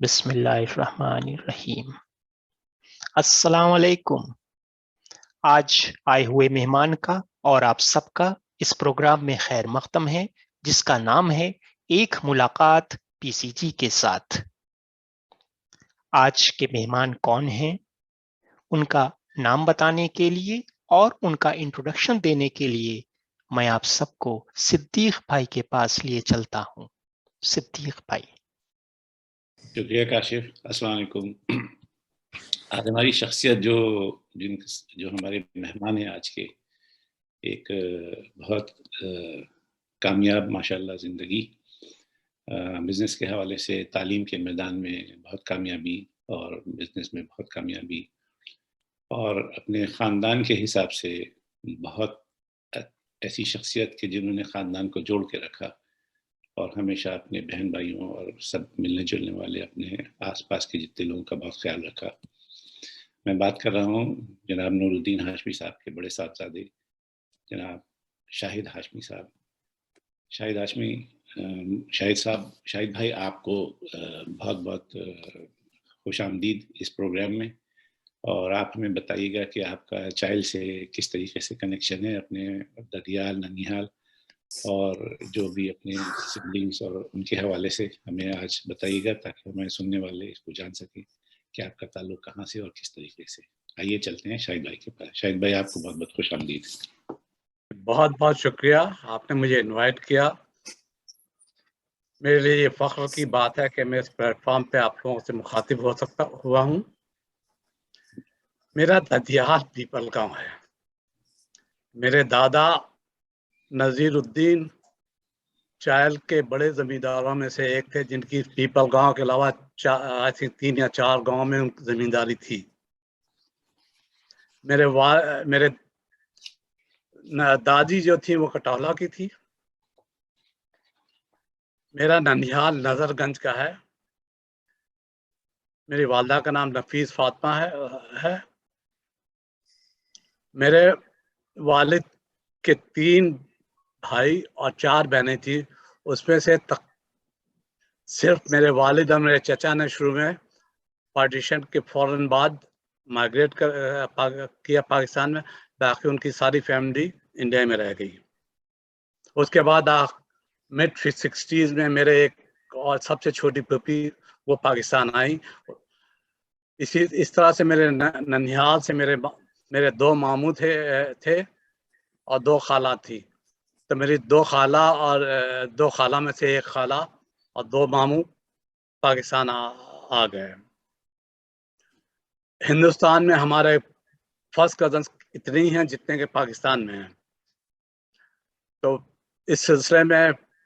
بسم اللہ الرحمن الرحیم۔ السلام علیکم۔ آج آئے ہوئے مہمان کا اور آپ سب کا اس پروگرام میں خیر مقدم ہے، جس کا نام ہے ایک ملاقات پی سی جی کے ساتھ۔ آج کے مہمان کون ہیں، ان کا نام بتانے کے لیے اور ان کا انٹروڈکشن دینے کے لیے میں آپ سب کو صدیق بھائی کے پاس لیے چلتا ہوں۔ صدیق بھائی۔ شکریہ کاشف۔ السلام علیکم۔ آج ہماری شخصیت جو ہمارے مہمان ہیں آج کے، ایک بہت کامیاب ماشاءاللہ زندگی، بزنس کے حوالے سے، تعلیم کے میدان میں بہت کامیابی اور بزنس میں بہت کامیابی، اور اپنے خاندان کے حساب سے بہت ایسی شخصیت کہ جنہوں نے خاندان کو جوڑ کے رکھا اور ہمیشہ اپنے بہن بھائیوں اور سب ملنے جلنے والے اپنے آس پاس کے جتنے لوگوں کا بہت خیال رکھا۔ میں بات کر رہا ہوں جناب نور الدین ہاشمی صاحب کے بڑے صاحبزادے جناب شاہد ہاشمی صاحب۔ شاہد ہاشمی، شاہد بھائی، آپ کو بہت بہت خوش آمدید اس پروگرام میں، اور آپ ہمیں بتائیے گا کہ آپ کا چائلڈ سے کس طریقے سے کنیکشن ہے، اپنے ددیال ننیال اور جو بھی اپنے سبلنگس اور ان کے حوالے سے ہمیں آج بتائیے گا، تاکہ ہمیں سننے والے اس کو جان سکیں کہ آپ کا تعلق کہاں سے اور کس طریقے سے۔ آئیے چلتے ہیں شاہد بھائی کے پاس۔ شاہد بھائی، آپ کو بہت بہت خوش آمدید۔ بہت بہت شکریہ، آپ نے مجھے انوائٹ کیا۔ میرے لیے یہ فخر کی بات ہے کہ میں اس پلیٹ فارم پہ آپ لوگوں سے مخاطب ہوا ہوں۔ میرا ددیال پیپل گاؤں ہے۔ میرے دادا نذیر الدین چائل کے بڑے زمینداروں میں سے ایک تھے، جن کی پیپل گاؤں کے علاوہ 3 یا 4 گاؤں میں زمینداری تھی۔ میرے دادی جو تھی وہ کٹولہ کی تھی۔ میرا ننیال نظر گنج کا ہے۔ میری والدہ کا نام نفیس فاطمہ ہے۔ میرے والد کے 3 بھائی اور 4 بہنیں تھیں، اس میں سے صرف میرے والد اور میرے چچا نے شروع میں پارٹیشن کے فوراً بعد مائگریٹ کیا پاکستان میں، باقی ان کی ساری فیملی انڈیا میں رہ گئی۔ اس کے بعد mid 60s میں میرے ایک اور سب سے چھوٹی پھوپھی وہ پاکستان آئی۔ اس طرح سے میرے ننیال سے میرے 2 ماموں تھے اور 2 خالہ تھی۔ تو میری 2 خالہ اور 2 خالہ میں سے ایک خالہ اور 2 ماموں پاکستان آ گئے۔ ہندوستان میں ہمارے فرسٹ کزنس اتنے ہی ہیں جتنے کہ پاکستان میں ہیں۔ تو اس سلسلے میں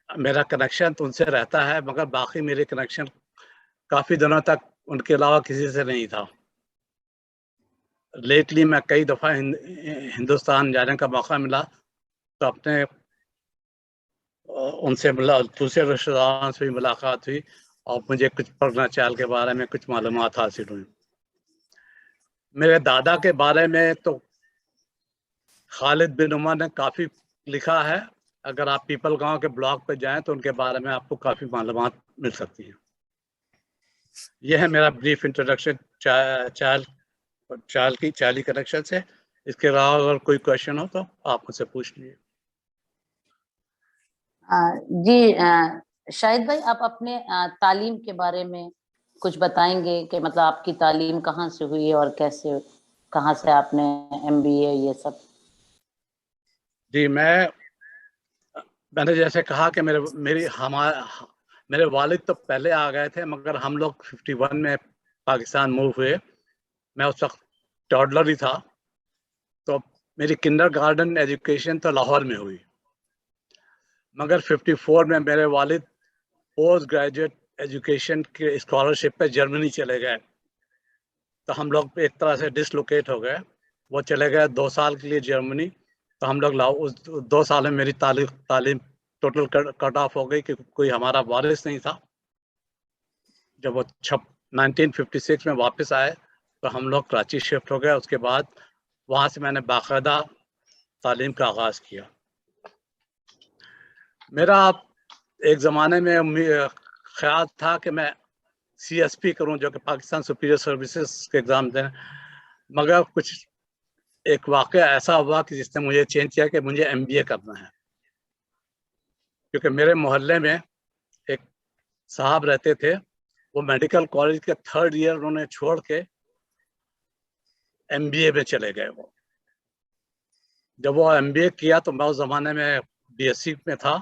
میرا کنیکشن تو ان سے رہتا ہے، مگر باقی میرے کنیکشن کافی دنوں تک ان کے علاوہ کسی سے نہیں تھا۔ لیٹلی میں کئی دفعہ ہندوستان جانے کا موقع ملا تو اپنے ان سے دوسرے رشتہ داروں سے بھی ملاقات ہوئی اور مجھے کچھ پرگنا چال کے بارے میں کچھ معلومات حاصل ہوئی۔ میرے دادا کے بارے میں تو خالد بن عمر نے کافی لکھا ہے۔ اگر آپ پیپل گاؤں کے بلاگ پہ جائیں تو ان کے بارے میں آپ کو کافی معلومات مل سکتی ہیں۔ یہ ہے میرا بریف انٹروڈکشن چالی کنیکشن سے۔ اس کے علاوہ اگر کوئی کوشچن ہو تو آپ مجھ سے پوچھ لیجیے۔ جی شاہد بھائی، آپ اپنے تعلیم کے بارے میں کچھ بتائیں گے کہ مطلب آپ کی تعلیم کہاں سے ہوئی اور کیسے، کہاں سے آپ نے MBA یہ سب؟ جی، میں نے جیسے کہا کہ میرے والد تو پہلے آ گئے تھے، مگر ہم لوگ 51 میں پاکستان موو ہوئے۔ میں اس وقت ٹاڈلر ہی تھا، تو میری کنڈر گارڈن ایجوکیشن تو لاہور میں ہوئی، مگر 54 میں میرے والد پوسٹ گریجویٹ ایجوکیشن کے اسکالرشپ پہ جرمنی چلے گئے۔ تو ہم لوگ ایک طرح سے ڈسلوکیٹ ہو گئے۔ وہ چلے گئے 2 سال کے لیے جرمنی، تو ہم لوگ 2 سال میں میری تعلیم ٹوٹل کٹ آف ہو گئی، کیونکہ کوئی ہمارا وارث نہیں تھا۔ جب وہ 1956 میں واپس آئے تو ہم لوگ کراچی شفٹ ہو گئے۔ اس کے بعد وہاں سے میں نے باقاعدہ تعلیم کا آغاز کیا۔ میرا ایک زمانے میں خیال تھا کہ میں CSP करूं, जो कि पाकिस्तान सुपीरियर सर्विसेज के एग्ज़ाम दें, मगर कुछ एक वाक़या ऐसा हुआ कि जिसने मुझे चेंज किया कि मुझे MBA करना है। क्योंकि मेरे मोहल्ले में एक साहब रहते थे, वो मेडिकल कॉलेज के 3rd ईयर उन्होंने छोड़ के MBA में चले गए। वो जब वो MBA किया तो मैं उस ज़माने में BSc में था,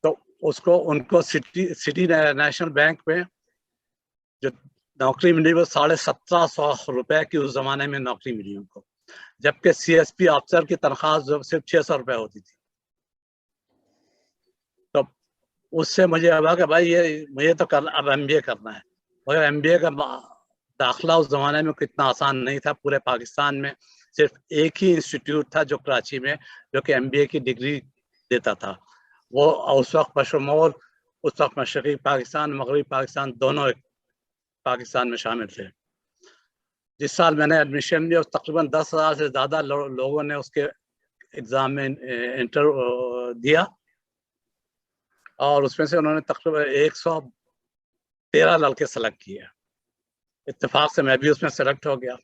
तो उनको सिटी नेशनल बैंक में जो नौकरी मिली वो 1750 रुपए की उस ज़माने में नौकरी मिली उनको, जबकि CSP अफसर की तनख्वाह सिर्फ 600 रुपए होती थी। तो उससे मुझे लगा कि भाई ये मुझे तो अब MBA करना है। मगर MBA का दाखिला उस ज़माने में कितना आसान नहीं था। पूरे पाकिस्तान में सिर्फ एक ही इंस्टीट्यूट था जो कराची में, जो कि MBA की डिग्री देता था। वो उस वक्त बशमूल उस वक्त मशरक़ी पाकिस्तान, मगरबी पाकिस्तान दोनों पाकिस्तान में शामिल थे। जिस साल मैंने एडमिशन लिया, तकरीबन 10,000 से ज़्यादा लोगों ने उसके एग्ज़ाम में इंटर दिया, और उसमें से उन्होंने तकरीबन 113 लड़के सेलेक्ट किए। इत्तेफाक से मैं भी उसमें सेलेक्ट हो गया।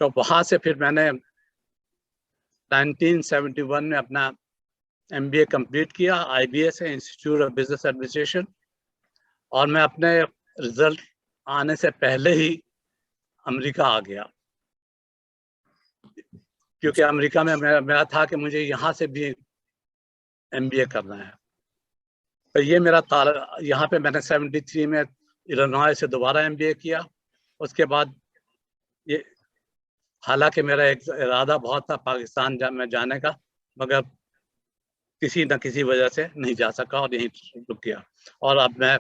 तो वहाँ से फिर मैंने 1971 में अपना MBA कंप्लीट किया IBA से, इंस्टीट्यूट ऑफ बिजनेस एडमिनिस्ट्रेशन, और मैं अपने रिजल्ट आने से पहले ही अमेरिका आ गया, क्योंकि अमेरिका में मेरा था कि मुझे यहाँ से भी MBA करना है। तो ये मेरा यहाँ पे मैंने 73 में इलिनॉय से दोबारा MBA किया। उसके बाद ये, हालांकि मेरा एक इरादा बहुत था पाकिस्तान में जाने का, मगर किसी न किसी वजह से नहीं जा सका और यहीं रुक गया। और अब मैं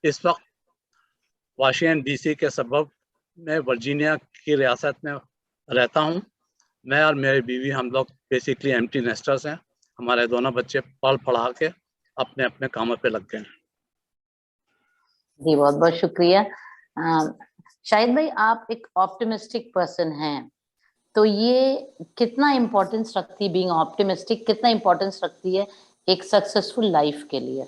इस वक्त वाशिंगटन DC के सबब में वर्जीनिया की रियासत में रहता हूँ। मैं और मेरी बीवी, हम लोग बेसिकली एम्प्टी नेस्टर्स हैं। हमारे दोनों बच्चे पढ़ पढ़ा के अपने अपने कामों पे लग गए हैं। जी, बहुत बहुत शुक्रिया। शाहिद भाई, आप एक ऑप्टिमिस्टिक पर्सन हैं, तो ये कितना इम्पोर्टेंस रखती है, बीइंग ऑप्टिमिस्टिक कितना इम्पोर्टेंस रखती है एक सक्सेसफुल लाइफ के लिए?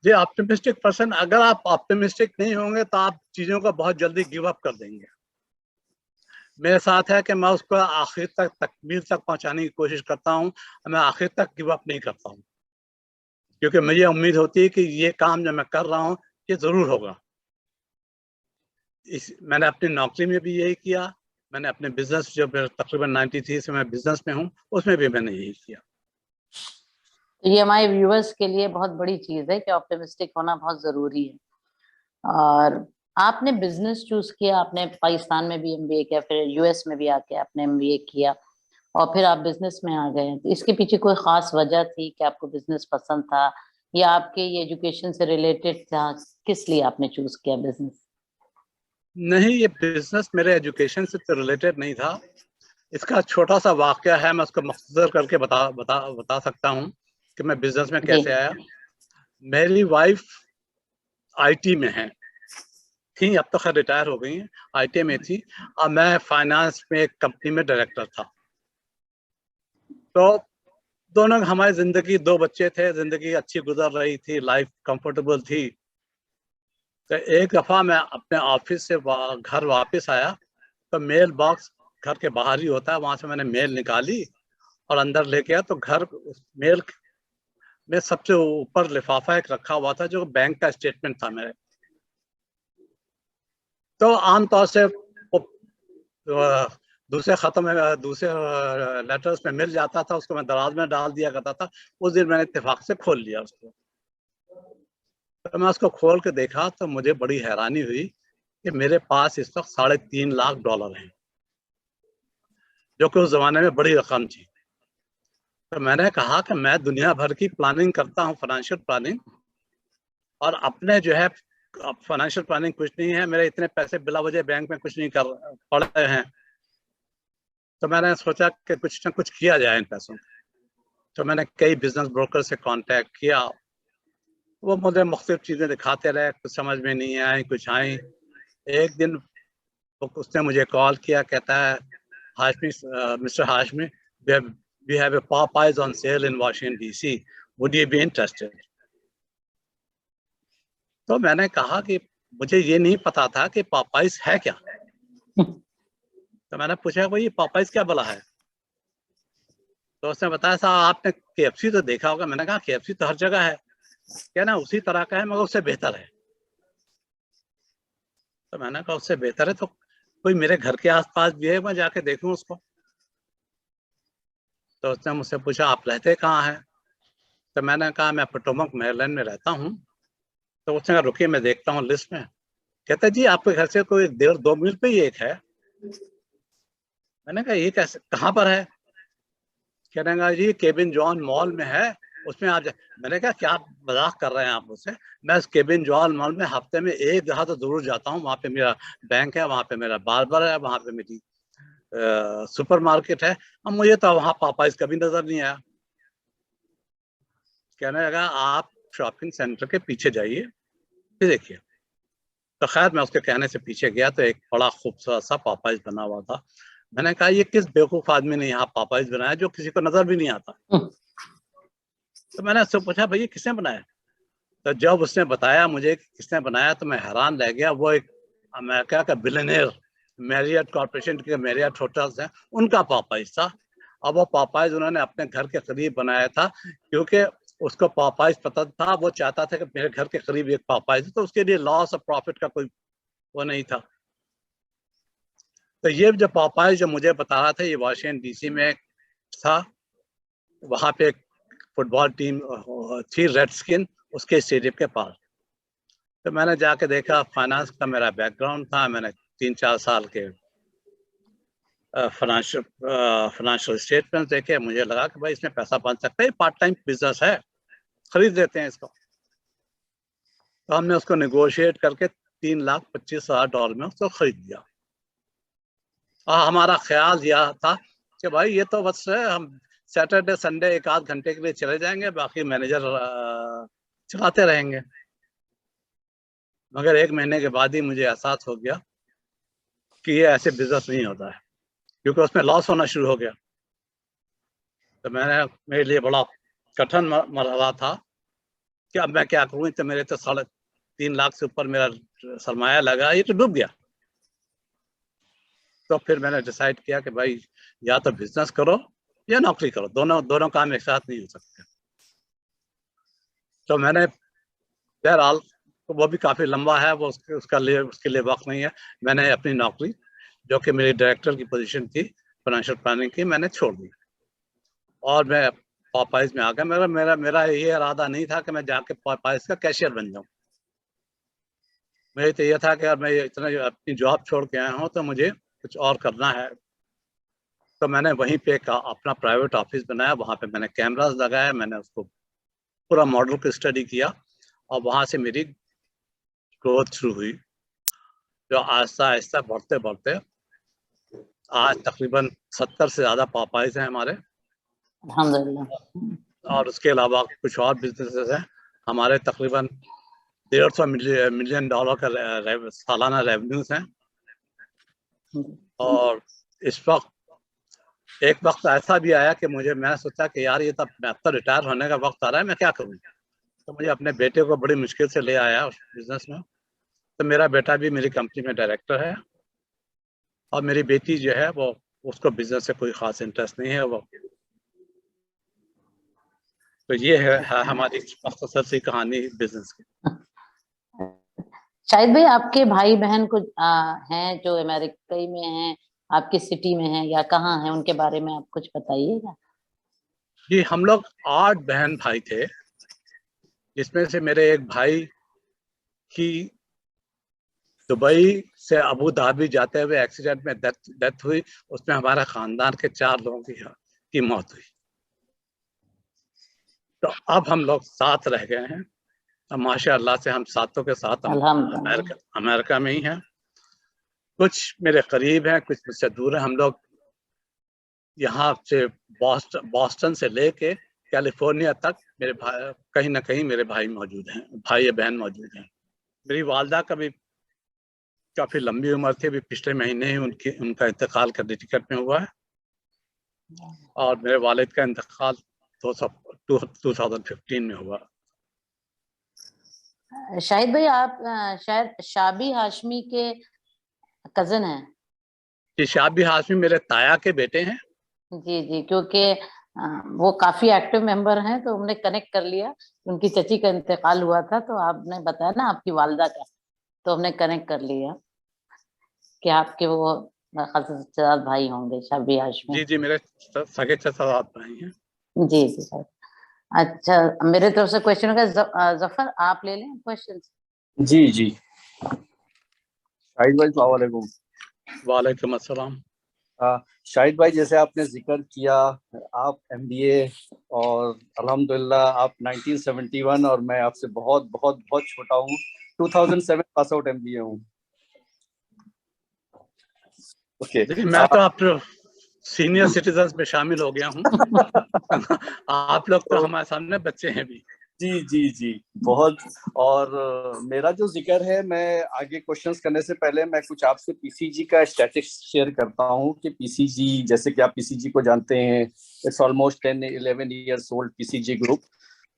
जी, ऑप्टिमिस्टिक पर्सन, अगर आप ऑप्टिमिस्टिक नहीं होंगे तो आप चीज़ों को बहुत जल्दी गिव अप कर देंगे। मेरे साथ है कि मैं उसको आखिर तक, तकमील तक पहुंचाने की कोशिश करता हूं। मैं आखिर तक गिव अप नहीं करता हूं, क्योंकि मुझे उम्मीद होती है कि ये काम जो मैं कर रहा हूं ये ज़रूर होगा। मैंने अपनी नौकरी में भी यही किया, मैंने अपने बिजनेस, जो तकरीबन 93 से मैं बिजनेस में हूं, उसमें भी मैंने यही किया। तो ये हमारे व्यूअर्स के लिए बहुत बड़ी चीज है कि ऑप्टिमिस्टिक होना बहुत जरूरी है। और आपने बिजनेस चूज किया, आपने पाकिस्तान में भी MBA किया, फिर US में भी आके आपने MBA किया, और फिर आप बिजनेस में आ गए। तो इसके पीछे कोई खास वजह थी कि आपको बिजनेस पसंद था, या आपके ये एजुकेशन से रिलेटेड था? किस लिए आपने चूज किया बिजनेस? नहीं, ये बिजनेस मेरे एजुकेशन से तो रिलेटेड नहीं था। इसका छोटा सा वाकया है, मैं उसको मुख्तसर करके बता सकता हूँ कि मैं बिजनेस में कैसे आया। मेरी वाइफ IT में है थी, अब तो खैर रिटायर हो गई हैं, IT में थी, और मैं फाइनेंस में एक कंपनी में डायरेक्टर था। तो दोनों हमारी जिंदगी, 2 बच्चे थे, जिंदगी अच्छी गुजर रही थी, लाइफ कंफर्टेबल थी। तो एक दफ़ा मैं अपने ऑफिस से घर वापस आया, तो मेल बॉक्स घर के बाहर ही होता है, वहां से मैंने मेल निकाली और अंदर लेके आया। तो घर मेल में सबसे ऊपर लिफाफा एक रखा हुआ था जो बैंक का स्टेटमेंट था मेरे। तो आमतौर से दूसरे खत्म में, दूसरे लेटर्स में मिल जाता था, उसको मैं दराज में डाल दिया करता था। उस दिन मैंने इत्तेफाक से खोल लिया उसको। तो मैं उसको खोल के देखा तो मुझे बड़ी हैरानी हुई कि मेरे पास इस वक्त $3.5 लाख हैं, जो कि उस जमाने में बड़ी रकम थी। तो मैंने कहा कि मैं दुनिया भर की प्लानिंग करता हूँ, फाइनेंशियल प्लानिंग, और अपने जो है फाइनेंशियल प्लानिंग कुछ नहीं है, मेरे इतने पैसे बिला वजह बैंक में कुछ नहीं कर पड़े हैं। तो मैंने सोचा कि कुछ ना कुछ किया जाए इन पैसों। तो मैंने कई बिजनेस ब्रोकर से कांटेक्ट किया, वो मुझे मुख्तलिफ चीज़ें दिखाते रहे, कुछ समझ में नहीं आई, कुछ आई। एक दिन उसने मुझे कॉल किया, कहता है, Hashmi, mister Hashmi, we have a Popeyes on sale in Washington DC. Would you be interested? تو میں نے کہا کہ مجھے یہ نہیں پتا تھا کہ پاپائز ہے کیا. تو میں نے پوچھا بھائی پاپائز کیا بلا ہے؟ تو اس نے بتایا صاحب آپ نے KFC تو دیکھا ہوگا. میں نے کہا KFC تو ہر جگہ ہے. کیا نا اسی طرح کا ہے مگر اس سے بہتر ہے. تو میں نے کہا اس سے بہتر ہے تو کوئی میرے گھر کے آس پاس بھی ہے, میں جا کے دیکھوں اس کو. تو اس نے مجھ سے پوچھا آپ رہتے کہاں ہیں؟ تو میں نے کہا میں پوٹومک میریلینڈ میں رہتا ہوں. تو اس نے کہا رکیے میں دیکھتا ہوں لسٹ میں. کہتا جی آپ کے گھر سے کوئی 1.5-2 میل پہ ہی ایک ہے. میں نے کہا یہ کیسے, کہاں پر ہے؟ کہنے گا جی کیبن جان مال میں ہے, اس میں آ جائے. میں نے کہا کیا مذاق کر رہے ہیں آپ مجھ سے؟ میں اس کیبن جان مال میں ہفتے میں 1 دفعہ تو ضرور جاتا ہوں. وہاں پہ میرا بینک ہے, وہاں پہ میرا باربر ہے, وہاں پہ میری سپر مارکیٹ ہے. اب مجھے تو وہاں پاپائز کبھی نظر نہیں آیا. کہنے لگا آپ شاپنگ سینٹر کے پیچھے جائیے پھر دیکھیے. تو خیر میں اس کے کہنے سے پیچھے گیا تو ایک بڑا خوبصورت سا پاپائز بنا ہوا تھا. میں نے کہا یہ کس بیوقوف آدمی نے یہاں پاپائز بنایا جو کسی کو نظر بھی نہیں آتا؟ تو میں نے اس سے پوچھا بھائی کس نے بنایا؟ تو جب اس نے بتایا مجھے کس نے بنایا تو میں حیران رہ گیا. وہ ایک امریکہ کا بلینئر, میریٹ کارپوریشن کے میریٹ ہوٹلز ہیں, ان کا پاپائز تھا. اب وہ پاپائز انہوں نے اپنے گھر کے قریب بنایا تھا کیونکہ اس کو پاپائز پتہ تھا. وہ چاہتا تھا کہ میرے گھر کے قریب ایک پاپائز ہے, تو اس کے لیے لاس آف پروفٹ کا کوئی وہ نہیں تھا. تو یہ جو پاپائز جو مجھے بتا رہا تھا یہ واشنگٹن ڈی سی میں تھا. وہاں پہ ایک فٹ بال ٹیم تھی ریڈ اسکن, اس کے اسٹیڈیم کے پاس. تو میں نے جا کے دیکھا, فائنانس کا میرا بیک گراؤنڈ تھا, میں نے 3-4 سال کے فائنانشل اسٹیٹمنٹ دیکھے. مجھے لگا کہ بھائی اس میں پیسہ بن سکتا ہے, پارٹ ٹائم بزنس ہے, خرید لیتے ہیں اس کو. تو ہم نے اس کو نیگوشیٹ کر کے $3,25,000 میں اس کو خرید لیا. ہمارا خیال یہ تھا کہ بھائی یہ تو بس ہم سیٹرڈے سنڈے 1-8 گھنٹے کے لیے چلے جائیں گے, باقی مینیجر چلاتے رہیں گے. مگر 1 مہینے کے بعد ہی مجھے احساس ہو گیا کہ یہ ایسے بزنس نہیں ہوتا ہے, کیونکہ اس میں لاس ہونا شروع ہو گیا. تو میرے لیے بڑا کٹھن مرحلہ تھا کہ اب میں کیا کروں. تو میرے تو 3.5 لاکھ سے اوپر میرا سرمایہ لگا, یہ تو ڈوب گیا. تو پھر میں نے ڈیسائیڈ کیا کہ بھائی یا تو بزنس کرو یا نوکری کرو, دونوں کام ایک ساتھ نہیں ہو سکتے. تو میں نے بہرحال وہ بھی کافی لمبا ہے, وہ اس کے لیے وقت نہیں ہے. میں نے اپنی نوکری جو کہ میری ڈائریکٹر کی پوزیشن تھی فائنینشیل پلاننگ کی, میں نے چھوڑ دی اور میں پاپائز میں آ گیا. میرا یہ ارادہ نہیں تھا کہ میں جا کے پاپائز کا کیشیئر بن جاؤں. میری تو یہ تھا کہ میں اتنا اپنی جاب چھوڑ کے آیا ہوں تو مجھے کچھ اور کرنا ہے. تو میں نے وہیں پہ اپنا پرائیویٹ آفس بنایا, وہاں پہ میں نے کیمراز لگایا, میں نے اس کو پورا ماڈل کو اسٹڈی کیا اور وہاں سے میری گروتھ شروع ہوئی, جو آہستہ آہستہ بڑھتے بڑھتے آج تقریباً 70 سے زیادہ پاپائز ہیں ہمارے. الحمدللہ. اور اس کے علاوہ کچھ اور بزنسز ہیں ہمارے, تقریباً $150 ملین کا سالانہ ریونیوز ہیں. اور اس وقت ایک وقت ایسا بھی آیا کہ میں نے سوچا کہ یار یہ تو ریٹائر ہونے کا وقت آ رہا ہے, میں کیا کروں. تو مجھے اپنے بیٹے کو بڑی مشکل سے لے آیا اس بزنس میں. تو میرا بیٹا بھی میری کمپنی میں ڈائریکٹر ہے اور میری بیٹی جو ہے وہ اس کو بزنس سے کوئی خاص انٹرسٹ نہیں ہے. وہ تو یہ ہے ہماری مختصر سی کہانی بزنس کی. شاہد بھائی آپ کے بھائی بہن کچھ ہیں جو امریکہ میں ہیں, آپ کی سٹی میں ہیں یا کہاں ہیں, ان کے بارے میں آپ کچھ بتائیے گا. جی ہم لوگ 8 بہن بھائی تھے, جس میں سے میرے ایک بھائی کی دبئی سے ابو دھابی جاتے ہوئے ایکسیڈنٹ میں ڈیتھ ہوئی. اس میں ہمارے خاندان کے 4 لوگوں کی موت ہوئی. تو اب ہم لوگ 7 رہ گئے ہیں. ماشاء اللہ سے ہم 7 کے ساتھ امریکہ میں ہی ہیں. کچھ میرے قریب ہیں, کچھ مجھ سے دور ہیں. ہم لوگ یہاں سے بoston سے لے کے کیلیفورنیا تک میرے بھائی کہیں نہ کہیں میرے بھائی موجود ہیں, بھائی یا بہن موجود ہیں. میری والدہ کا بھی کافی لمبی عمر تھی, ابھی پچھلے مہینے ہی ان کا انتقال کرنیٹیکٹ میں ہوا ہے. اور میرے والد کا انتقال 2015 میں ہوا. शाहिद भाई आप शायद शाबी हाशमी के कजन हैं। कि शाबी हाशमी मेरे ताया के बेटे हैं। जी जी, क्योंकि वो काफी एक्टिव मेंबर हैं, तो हमने कनेक्ट कर लिया। उनकी चची का इंतकाल हुआ था, तो आपने बताया ना आपकी वालदा का, तो हमने कनेक्ट कर लिया कि आपके वो खासदाद भाई होंगे शाबी हाशमी। जी जी, मेरे सगे चाचा भाई हैं। जी जी सर। अच्छा, मेरे तरफ से क्वेश्चन होगा। जफर आप ले लें क्वेश्चन। जी जी, शाहिद भाई अस्सलाम वालेकुम। वालेकुम अस्सलाम। शाहिद भाई, जैसे आपने जिक्र किया, आप एमबीए और अल्हम्दुलिल्लाह आप 1971 और मैं आपसे बहुत बहुत बहुत छोटा हूँ, 2007 पास आउट एमबीए हूँ। ओके, देखिए मैं तो आप सीनियर सिटीजन्स में शामिल हो गया हूँ। आप लोग तो हमारे सामने बच्चे हैं भी। जी जी जी, बहुत। और मेरा जो जिक्र है, मैं आगे क्वेश्चंस करने से पहले मैं कुछ आपसे पीसीजी का स्टैटिस्टिक्स शेयर करता हूँ कि पीसीजी, जैसे कि आप पीसीजी को जानते हैं, it's almost 10-11 years old PCG group.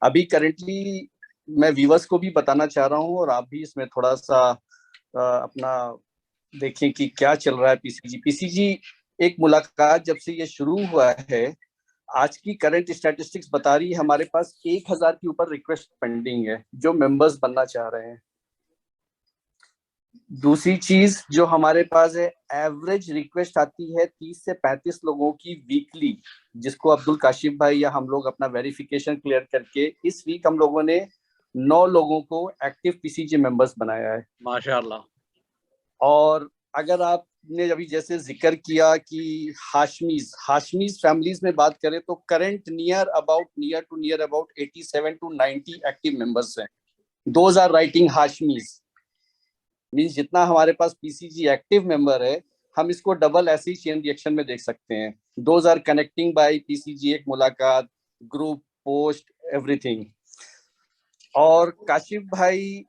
अभी करेंटली मैं व्यूअर्स को भी बताना चाह रहा हूँ और आप भी इसमें थोड़ा सा अपना देखें कि क्या चल रहा है पीसीजी। पीसीजी एक मुलाकात जब से ये शुरू हुआ है, आज की करंट स्टैटिस्टिक्स बता रही है हमारे पास 1000 के ऊपर रिक्वेस्ट पेंडिंग है जो मेंबर्स बनना चाह रहे हैं। दूसरी चीज जो हमारे पास है, एवरेज रिक्वेस्ट आती है 30 से 35 लोगों की वीकली, जिसको अब्दुल काशिफ भाई या हम लोग अपना वेरिफिकेशन क्लियर करके इस वीक हम लोगों ने 9 लोगों को एक्टिव पीसीजी मेंबर्स बनाया है, माशाल्लाह। और अगर आपने अभी जैसे जिक्र किया कि हाशमीज फैमिलीज में बात करें तो current near about 87 to 90 active members हैं। दोज आर राइटिंग हाशमीज, मींस जितना हमारे पास पीसीजी एक्टिव मेंबर है, हम इसको डबल ऐसे ही चेन रिएक्शन में देख सकते हैं। Those are connecting by PCG, एक मुलाकात, ग्रुप, पोस्ट, एवरीथिंग। और काशिफ भाई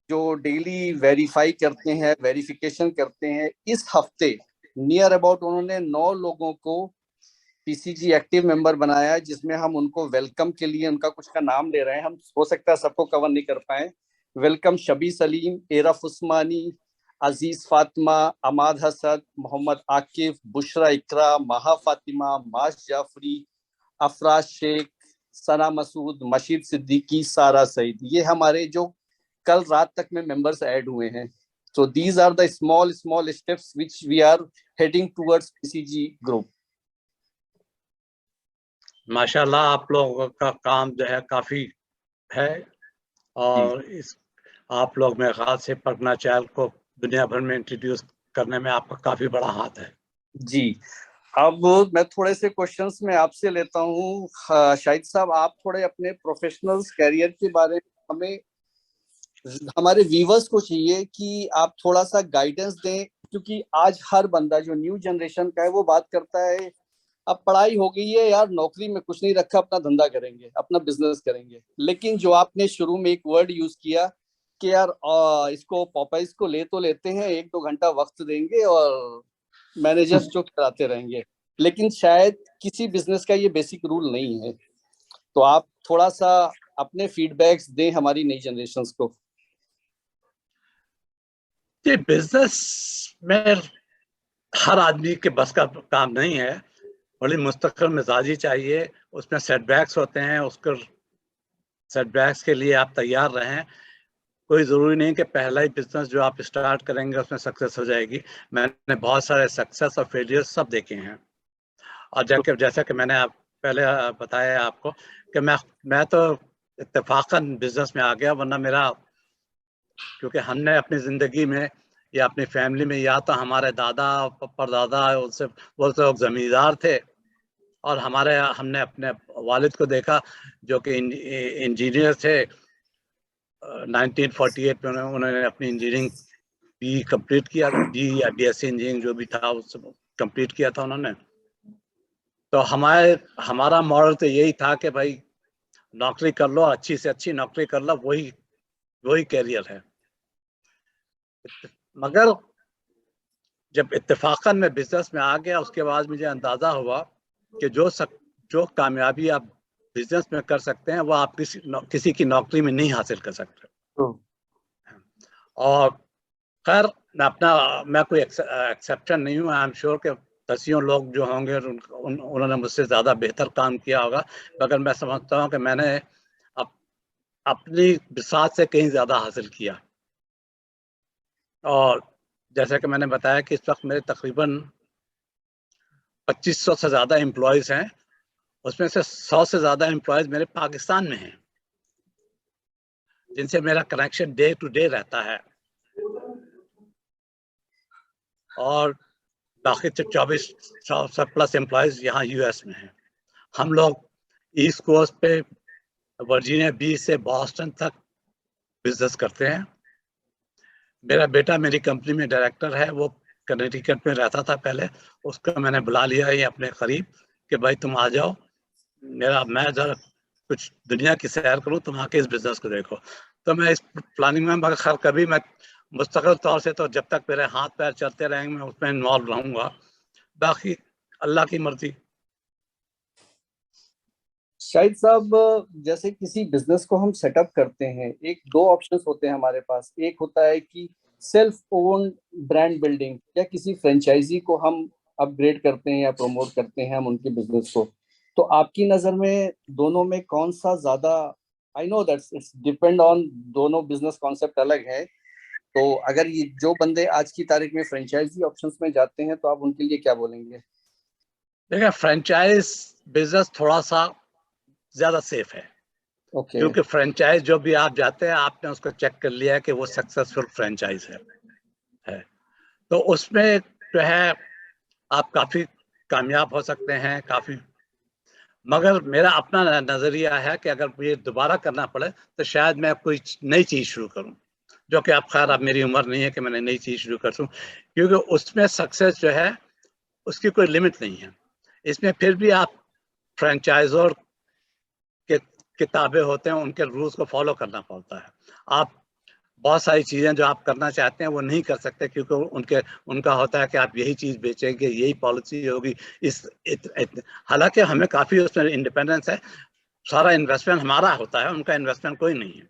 जो डेली वेरीफाई करते हैं, वेरिफिकेशन करते हैं, इस हफ्ते नियर अबाउट उन्होंने 9 लोगों को पीसीजी एक्टिव मेंबर बनाया है, जिसमें हम उनको वेलकम के लिए उनका कुछ का नाम ले रहे हैं। हम हो सकता है सबको कवर नहीं कर पाए। वेलकम शबी सलीम, एरफ उस्मानी, अजीज फातिमा, अमाद हसद, मोहम्मद आकिफ, बुशरा इकरा, महा फातिमा, माश जाफरी, अफराज शेख, सना मसूद, मशीद सिद्दीकी, सारा सईद, ये हमारे जो कल रात तक में मेंबर्स ऐड हुए हैं। So these are the small steps which we are heading towards PCG group. माशाल्लाह, आप लोगों का काम जो है काफी है, और इस आप लोग मेरे ख्याल से पटना चैनल को दुनिया भर में इंट्रोड्यूस करने में आपका काफी बड़ा हाथ है। जी, अब मैं थोड़े से क्वेश्चंस में आपसे लेता हूँ। शाहिद साहब, आप थोड़े अपने प्रोफेशनल कैरियर के बारे में हमें, हमारे व्यूवर्स को चाहिए कि आप थोड़ा सा गाइडेंस दें, क्योंकि आज हर बंदा जो न्यू जनरेशन का है वो बात करता है अब पढ़ाई हो गई है यार, नौकरी में कुछ नहीं रखा, अपना धंधा करेंगे, अपना बिजनेस करेंगे। लेकिन जो आपने शुरू में एक वर्ड यूज किया कि यार इसको पॉपाइज को ले तो लेते हैं, 1-2 घंटा वक्त देंगे और मैनेजर्स जो कराते रहेंगे, लेकिन शायद किसी बिजनेस का ये बेसिक रूल नहीं है। तो आप थोड़ा सा अपने फीडबैक्स दें हमारी नई जनरेशन को। ये बिजनेस में हर आदमी के बस का काम नहीं है, बड़ी मुस्तकिल मिजाजी चाहिए, उसमें सेटबैक्स होते हैं, उसको सेटबैक्स के लिए आप तैयार रहें। कोई ज़रूरी नहीं कि पहला ही बिजनेस जो आप स्टार्ट करेंगे उसमें सक्सेस हो जाएगी। मैंने बहुत सारे सक्सेस और फेलियर सब देखे हैं, और जैसा कि मैंने पहले बताया आपको कि मैं तो इत्तेफाकन बिजनेस में आ गया, वरना मेरा, क्योंकि हमने अपनी ज़िंदगी में या अपनी फैमिली में या तो हमारे दादा परदादा उनसे वो लोग ज़मींदार थे, और हमने अपने वालिद को देखा जो कि इंजीनियर थे। 1948 में उन्होंने अपनी इंजीनियरिंग बी कंप्लीट किया, बी या बीएससी इंजीनियरिंग जो भी था उससे कंप्लीट किया था उन्होंने। तो हमारा मॉडल तो यही था कि भाई नौकरी कर लो, अच्छी से अच्छी नौकरी कर लो, वही कैरियर है। मगर जब इत्तेफाकन में बिजनेस में आ गया, उसके बाद मुझे अंदाजा हुआ कि जो कामयाबी आप बिजनेस में कर सकते हैं वो आप किसी की नौकरी में नहीं हासिल कर सकते। और खैर मैं कोई एक्सेप्शन नहीं हूँ। आई एम श्योर कि दसियों लोग जो होंगे उन्होंने मुझसे ज़्यादा बेहतर काम किया होगा, मगर मैं समझता हूँ कि मैंने अपनी बिसात से कहीं ज़्यादा हासिल किया। और जैसा कि मैंने बताया कि इस वक्त मेरे तकरीबन 2500 से ज़्यादा एम्प्लॉयज़ हैं, उसमें से 100 से ज़्यादा एम्प्लॉयज़ मेरे पाकिस्तान में हैं, जिनसे मेरा कनेक्शन डे टू डे रहता है। और बाकी 2400 से प्लस एम्प्लॉयज़ यहाँ यूएस में हैं। हम लोग ईस्ट कोस्ट पे वर्जीनिया बीच से बॉस्टन तक बिजनेस करते हैं। मेरा बेटा मेरी कंपनी में डायरेक्टर है, वो कनेटिकट में रहता था पहले, उसको मैंने बुला लिया है अपने करीब कि भाई तुम आ जाओ, मैं जरा कुछ दुनिया की सैर करूं, तुम आके इस बिजनेस को देखो। तो मैं इस प्लानिंग में, मगर खैर कभी मैं मुस्तकिल तौर से, तो जब तक मेरे हाथ पैर चलते रहेंगे मैं उसमें इन्वॉल्व रहूंगा, बाकी अल्लाह की मर्जी। शाहिद साहब, जैसे किसी बिजनेस को हम सेटअप करते हैं, एक दो ऑप्शंस होते हैं हमारे पास। एक होता है कि सेल्फ ओन्ड ब्रांड बिल्डिंग, या किसी फ्रेंचाइजी को हम अपग्रेड करते हैं या प्रमोट करते हैं हम उनके बिजनेस को। तो आपकी नज़र में दोनों में कौन सा ज़्यादा, I know that's it's depend on, दोनों बिजनेस कॉन्सेप्ट अलग है। तो अगर ये जो बंदे आज की तारीख में फ्रेंचाइजी ऑप्शंस में जाते हैं, तो आप उनके लिए क्या बोलेंगे? देखिए, फ्रेंचाइज बिजनेस थोड़ा सा ज्यादा सेफ है, क्योंकि फ्रेंचाइज जो भी आप जाते हैं, आपने उसको चेक कर लिया है कि वो सक्सेसफुल फ्रेंचाइज है। तो उसमें जो है आप काफी कामयाब हो सकते हैं काफी। मगर मेरा अपना नजरिया है कि अगर मुझे दोबारा करना पड़े तो शायद मैं कोई नई चीज शुरू करूं, जो कि अब खैर अब मेरी उम्र नहीं है कि मैंने नई चीज शुरू कर दूं, क्योंकि उसमें सक्सेस जो है उसकी कोई लिमिट नहीं है। इसमें फिर भी आप फ्रेंचाइजर के किताबें होते हैं, उनके रूल्स को फॉलो करना पड़ता है। आप बहुत सारी चीजें जो आप करना चाहते हैं वो नहीं कर सकते, क्योंकि उनका होता है कि आप यही चीज बेचेंगे, यही पॉलिसी होगी। हालांकि हमें काफी उसमें इंडिपेंडेंस है, सारा इन्वेस्टमेंट हमारा होता है, उनका इन्वेस्टमेंट कोई नहीं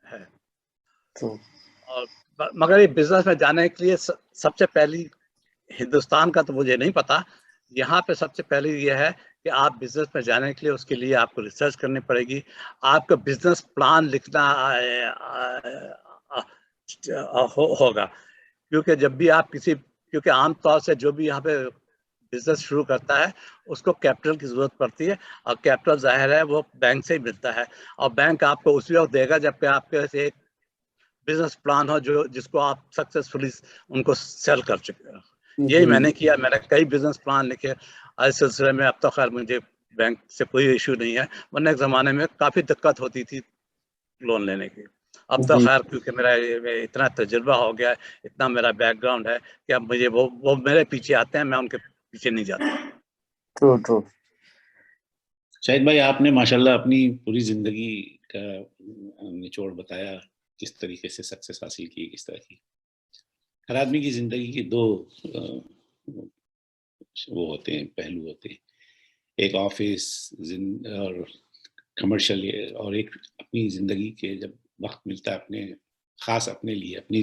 है। और मगर ये बिजनेस में जाने के लिए सबसे पहली, हिंदुस्तान का तो मुझे नहीं पता, यहाँ पे सबसे पहले ये है कि आप बिजनेस में जाने के लिए, उसके लिए आपको रिसर्च करनी पड़ेगी, आपका बिजनेस प्लान लिखना होगा। क्योंकि जब भी आप क्योंकि आमतौर से जो भी यहाँ पे बिजनेस शुरू करता है उसको कैपिटल की जरूरत पड़ती है, और कैपिटल जाहिर है वो बैंक से ही मिलता है, और बैंक आपको उसी वक्त देगा जबकि आपके पास एक बिजनेस प्लान हो जिसको आप सक्सेसफुली उनको सेल कर चुके हो। यही मैंने किया, मैंने कई बिजनेस प्लान लिखे। इस सिलसिले में अब तो खैर मुझे बैंक से कोई इशू नहीं है, वरना एक जमाने में काफी दिक्कत होती थी लोन लेने की। अब तो खैर क्योंकि मेरा इतना तजुर्बा हो गया है, इतना मेरा बैकग्राउंड है कि अब मुझे वो मेरे पीछे आते हैं, मैं उनके पीछे नहीं जाता। ट्रू। शाहिद भाई, आपने माशाल्लाह अपनी पूरी जिंदगी का निचोड़ बताया, किस तरीके से सक्सेस हासिल की, किस तरह की। हर आदमी की जिंदगी की दो वो होते हैं, पहलू होते हैं, एक ऑफिस और कमर्शियल, और एक अपनी जिंदगी के जब वक्त मिलता है अपने खास अपने लिए, अपनी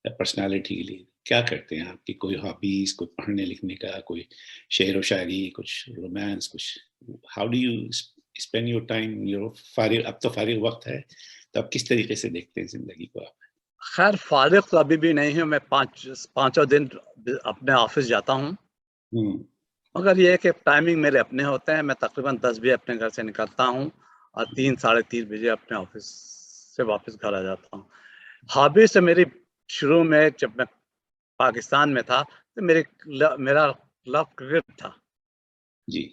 पर्सनालिटी के लिए। क्या करते हैं आपकी कोई हॉबीज, कोई पढ़ने लिखने का, कोई शेर व शायरी, कुछ रोमांस, कुछ, how do you spend your time, your फारिग, अब तो फारिग वक्त है, तो आप किस तरीके से देखते हैं जिंदगी को आप? खैर फारिग तो अभी भी नहीं हूँ, मैं पांचों दिन अपने ऑफिस जाता हूँ, मगर ये है कि टाइमिंग मेरे अपने होते हैं। मैं तकरीबन 10 बजे अपने घर से निकलता हूँ और 3 साढ़े 3 बजे अपने ऑफिस से वापस घर आ जाता हूँ। हॉबी से मेरी शुरू में, जब मैं पाकिस्तान में था, तो मेरा लव क्रिकेट था जी।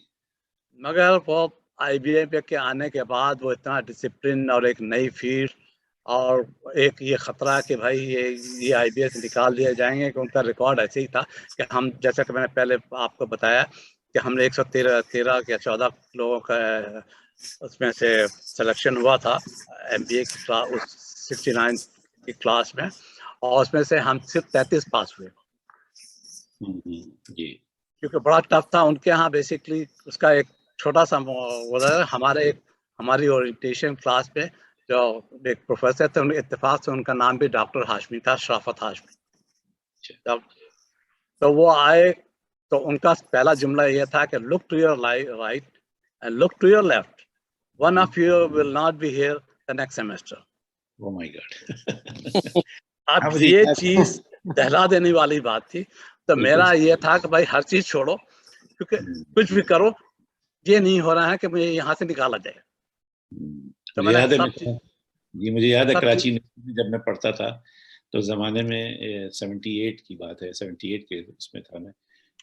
मगर वो IBA पे के आने के बाद वो इतना डिसिप्लिन और एक नई फील्ड, और एक ये खतरा कि भाई ये IBA से निकाल दिए जाएंगे, कि उनका रिकॉर्ड ऐसे ही था कि हम, जैसा कि मैंने पहले आपको बताया कि हमने 113 या 14 लोगों का उसमें से सिलेक्शन हुआ था MBA की क्लास, उस 69 की क्लास में, और उसमें से हम सिर्फ 33 पास हुए। जी। क्योंकि बड़ा टफ था उनके यहाँ। बेसिकली उसका एक छोटा सा हमारी ओरिएंटेशन क्लास में जो एक प्रोफेसर थे, उनके इत्तेफाक से उनका नाम भी डॉक्टर हाशमी था, शराफत हाशमी। तो वो आए तो उनका पहला जुमला ये था कि look to your right and look to your left, one of you will not be here the next semester. Oh my God. अब ये चीज दहला देने वाली बात थी। तो मेरा ये था कि भाई हर चीज छोड़ो, क्योंकि कुछ भी करो, ये नहीं हो रहा है कि मुझे यहाँ से निकाला जाए। तो मुझे याद है कराची में जब मैं पढ़ता था तो ज़माने में 78 की बात है, 78 के उसमें था मैं,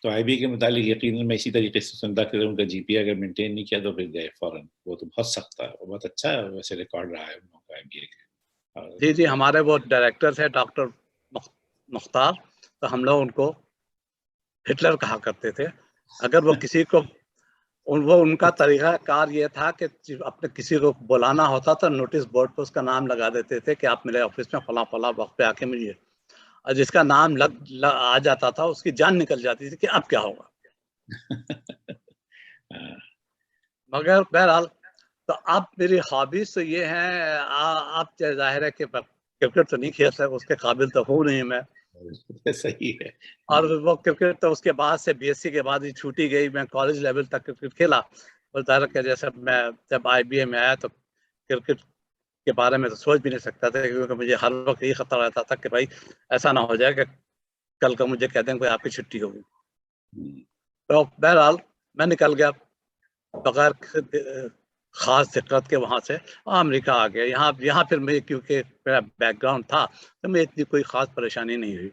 तो IB के मुतालिक यकीनन मैं इसी तरीके से सुनता कि उनका GPA अगर मेंटेन नहीं किया तो फिर गए फौरन। वो तो बहुत सख्त था, बहुत अच्छा है वैसे रिकॉर्ड रहा है उन लोगों का IBA का। जी जी, हमारे वो डायरेक्टर थे डॉक्टर मुख्तार, तो हम लोग उनको हिटलर कहा करते थे। अगर वो किसी को उनका तरीका कार ये था कि अपने किसी को बुलाना होता तो नोटिस बोर्ड पर उसका नाम लगा देते थे कि आप मेरे ऑफिस में फला फला वक्त पे आके मिलिए, और जिसका नाम आ जाता था उसकी जान निकल जाती थी कि अब क्या होगा। मगर बहरहाल, तो अब मेरी हॉबीज तो ये हैं, आप जाहिर है कि क्रिकेट तो नहीं खेल सकते, उसके काबिल तो हूँ नहीं मैं। सही है। और वो क्रिकेट तो उसके बाद से BSc के बाद ही छूटी गई। मैं कॉलेज लेवल तक क्रिकेट खेला, और जाहिर है जैसे मैं जब IBA में आया तो क्रिकेट के बारे में तो सोच भी नहीं सकता था, क्योंकि मुझे हर वक्त यही खतरा रहता था कि भाई ऐसा ना हो जाए कि कल को मुझे कहते हैं कोई आपकी छुट्टी होगी। तो बहरहाल मैं निकल गया बगैर खास दिक्कत के वहाँ से, अमेरिका आ गया। यहाँ फिर मैं, क्योंकि मेरा बैकग्राउंड था, तो मैं इतनी कोई ख़ास परेशानी नहीं हुई।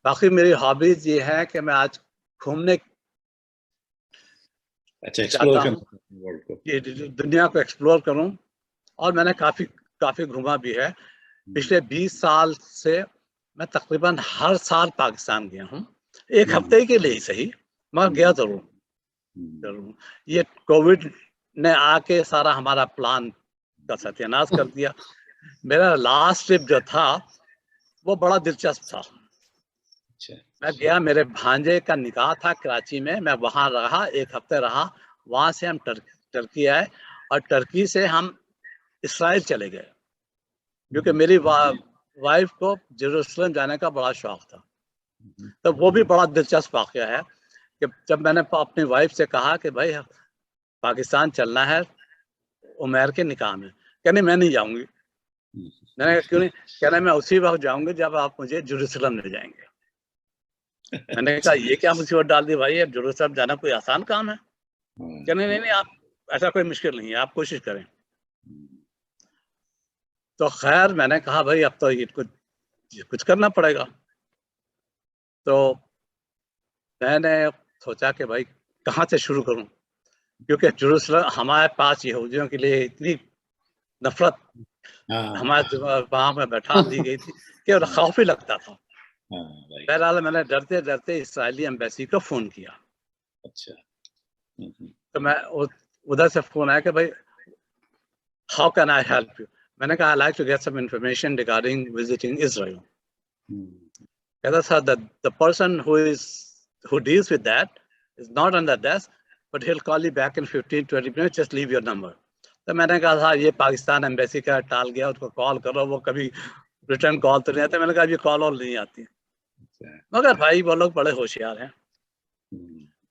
बाकी मेरी हॉबीज ये है कि मैं आज घूमने चाहता हूँ, दुनिया को एक्सप्लोर करूँ, और मैंने काफ़ी घूमा भी है। पिछले 20 साल से मैं तकरीबन हर साल पाकिस्तान गया हूँ, एक हफ्ते के लिए ही सही, मगर गया जरूर। ये कोविड ने आके सारा हमारा प्लान का सत्यानाश कर दिया। मेरा लास्ट ट्रिप जो था वो बड़ा दिलचस्प था। मैं गया, मेरे भांजे का निकाह था कराची में, मैं वहाँ रहा, एक हफ्ते रहा। वहाँ से हम टर्की आए, और टर्की से हम इसराइल चले गए, क्योंकि मेरी वाइफ को जेरूसलम जाने का बड़ा शौक था। तो वो भी बड़ा दिलचस्प वाक़या है कि जब मैंने अपनी वाइफ से कहा कि भाई पाकिस्तान चलना है उमैर के निकाह में, कहने मैं नहीं जाऊंगी। मैंने कहा क्यों नहीं? कहना मैं उसी वक्त जाऊंगी जब आप मुझे जेरूसलम ले जाएंगे। मैंने कहा ये क्या मुसीबत डाल दी भाई, जेरूसलम जाना कोई आसान काम है? कहने नहीं, आप ऐसा कोई मुश्किल नहीं है, आप कोशिश करें। तो खैर मैंने कहा भाई अब तो ये कुछ करना पड़ेगा। तो मैंने सोचा कि भाई कहाँ से शुरू करूं, क्योंकि जेरूसलम हमारे पास यहूदियों के लिए इतनी नफरत हमारे दिमाग में बैठा दी गई थी कि खौफ ही लगता था। बहरहाल मैंने डरते डरते इस्राएली एम्बेसी को फोन किया। अच्छा। तो मैं उधर से फोन आया कि भाई how can I help you. मैंने कहा I like to get some information regarding visiting Israel. कहता sir the person who deals with that is not on the desk, but he'll call you back in 15-20 minutes, just leave your number. तो मैंने कहा था ये Pakistan embassy का टाल गया, उसको कॉल करो, वो कभी रिटर्न कॉल तो नहीं आता। मैंने कहा ये कॉल और नहीं आती। मगर भाई वो लोग बड़े होशियार हैं।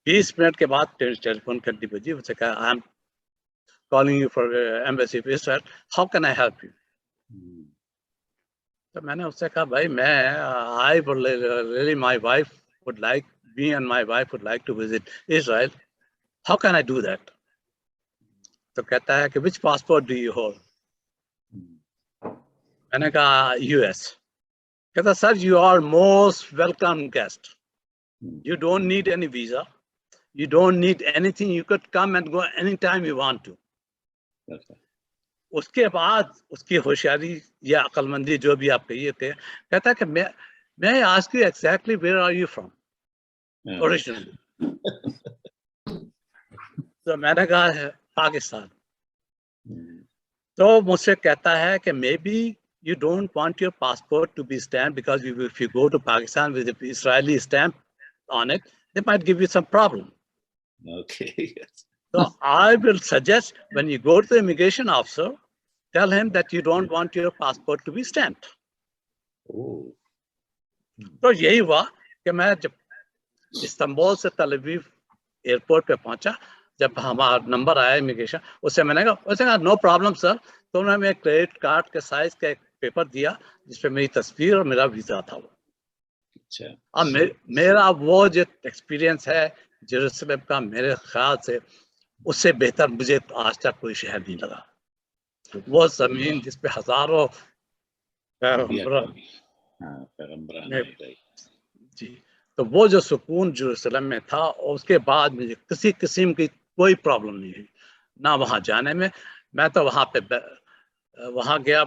20 मिनट के बाद टेलीफोन घंटी बजी, उससे कहा I am calling you for embassy of Israel, how can I help you. तो मैंने उससे कहा भाई I would really my wife would like, me and my wife would like to visit Israel. How can I do that? तो कहता है कि which passport do you hold? मैंने कहा US. कहता sir you are most welcome guest. You don't need any visa. You don't need anything. You could come and go anytime you want to. उसके बाद उसकी होशियारी या अक्लमंदी जो भी आप कहिए थे, कहता है कि may I ask you exactly where are you from? Originally. तो मैंने कहा है पाकिस्तान। तो मुझसे कहता है कि maybe you don't want your passport to be stamped, because if you go to Pakistan with the Israeli stamp on it, they might give you some problem. Okay. So I will suggest when you go to the immigration officer, tell him that you don't want your passport to be stamped. तो यही हुआ कि मैं जब Istanbul से तल Aviv airport पे पहुंचा, जब हमारा नंबर आया इमिग्रेशन, उससे मैंने कहा नो प्रॉब्लम सर। तो उन्होंने मेरे क्रेडिट कार्ड के साइज का एक पेपर दिया जिसपे मेरी तस्वीर और मेरा वीजा था वो। अच्छा। अब मेरा वो जो एक्सपीरियंस है जेरूसलम का, मेरे ख्याल से उससे बेहतर मुझे आज तक कोई शहर नहीं लगा। वो जमीन जिसपे हजारों जी, तो वो जो सुकून जेरूसलम में था, और उसके बाद मुझे किसी किस्म की कोई प्रॉब्लम नहीं हुई ना वहाँ जाने में। मैं तो वहाँ गया,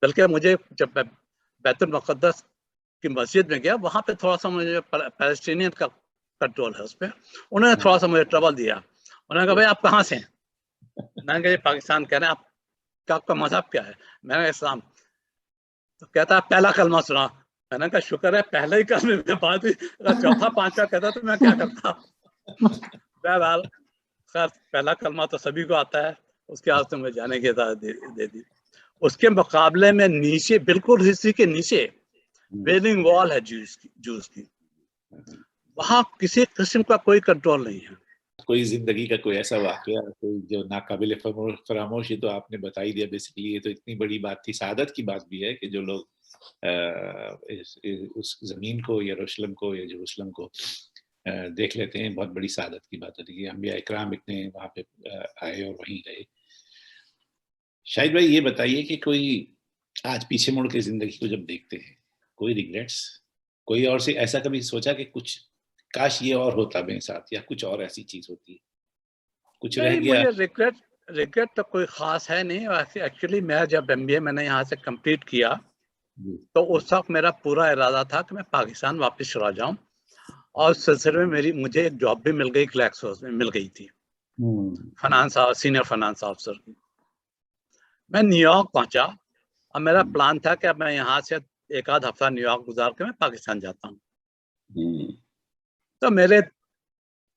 बल्कि मुझे जब मैं बैतुल मुक़द्दस की मस्जिद में गया, वहाँ पे थोड़ा सा मुझे पैलेस्टीनियन का कंट्रोल है उस पर, उन्होंने थोड़ा सा मुझे ट्रबल दिया। उन्होंने कहा भाई आप कहाँ से हैं? मैंने कहा ये पाकिस्तान कह रहे हैं, आपका मजहब क्या है? मैंने कहा इस्लाम। तो कहता है पहला कलमा सुना। मैंने कहा शुक्र है पहले ही कलमे में बात हुई, चौथा पांचवा कहता तो मैं क्या करता। बहरहाल खैर पहला कलमा तो सभी को आता है, उसके बाद तो मुझे जाने की इजाजत दे दी। उसके मुकाबले में नीचे, बिल्कुल हिस्से के नीचे वेलिंग वॉल है जूस की, वहाँ किसी किस्म का कोई कंट्रोल नहीं है। कोई जिंदगी का कोई ऐसा वाकया कोई जो नाकाबिल फरामोश, ये तो आपने बता ही दिया बेसिकली। ये तो इतनी बड़ी बात थी, सादत की बात भी है कि जो लोग उस जमीन को, यरूशलेम को या जेरूसलम को देख लेते हैं, बहुत बड़ी सादत की बात होती है। अंबिया इकराम इतने वहाँ पे आए और वहीं रहे। शाहिद भाई ये बताइए कि कोई आज पीछे मुड़ के जिंदगी को जब देखते हैं, कोई रिग्रेट्स, कोई और से ऐसा कभी सोचा कि कुछ काश ये और होता मेरे साथ, या कुछ और ऐसी चीज होती है, कुछ रह गया? मुझे रिग्रेट तो कोई खास है नहीं। एक्चुअली मैं जब MBA मैंने यहाँ से कंप्लीट किया, तो उस वक्त मेरा पूरा इरादा था कि मैं पाकिस्तान वापस चला जाऊं, और उस सिलसिले में मुझे एक जॉब भी मिल गई, ग्लैक्सो में मिल गई थी, सीनियर फाइनेंस ऑफिसर की। मैं न्यूयॉर्क पहुंचा और मेरा प्लान था कि अब मैं यहाँ से एक आध हफ्ता न्यूयॉर्क गुजार के मैं पाकिस्तान जाता हूँ। तो मेरे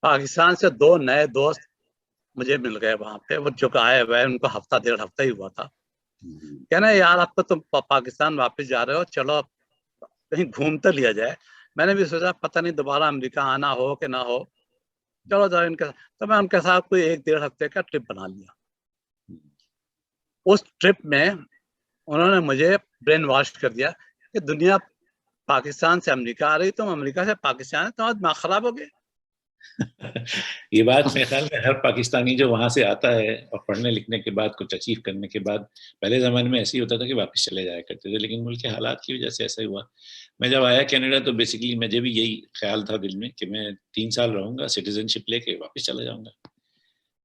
पाकिस्तान से 2 नए दोस्त मुझे मिल गए वहां पे, वो जो आए हुए, उनको हफ्ता 1.5 हफ्ता ही हुआ था। कहना यार आपको तुम पाकिस्तान वापस जा रहे हो, चलो कहीं घूम तो लिया जाए। मैंने भी सोचा पता नहीं दोबारा अमेरिका आना हो कि ना हो, चलो जाओ इनके साथ। तो मैं उनके साथ कोई 1-1.5 हफ्ते का ट्रिप बना लिया। उस ट्रिप में उन्होंने मुझे ब्रेन वॉश कर दिया कि दुनिया पाकिस्तान से अमेरिका आ रही, तुम अमेरिका से पाकिस्तान है, तुम्हारा दिमाग खराब हो गया। ये बात मेरे ख्याल में हर पाकिस्तानी जो वहां से आता है और पढ़ने लिखने के बाद, कुछ अचीव करने के बाद, पहले जमाने में ऐसे ही होता था कि वापस चले जाया करते थे, लेकिन मुल्क के हालात की वजह से ऐसा ही हुआ। मैं जब आया कनाडा तो बेसिकली मुझे भी यही ख्याल था दिल में कि मैं 3 साल रहूंगा, सिटीजनशिप लेके वापस चला जाऊंगा।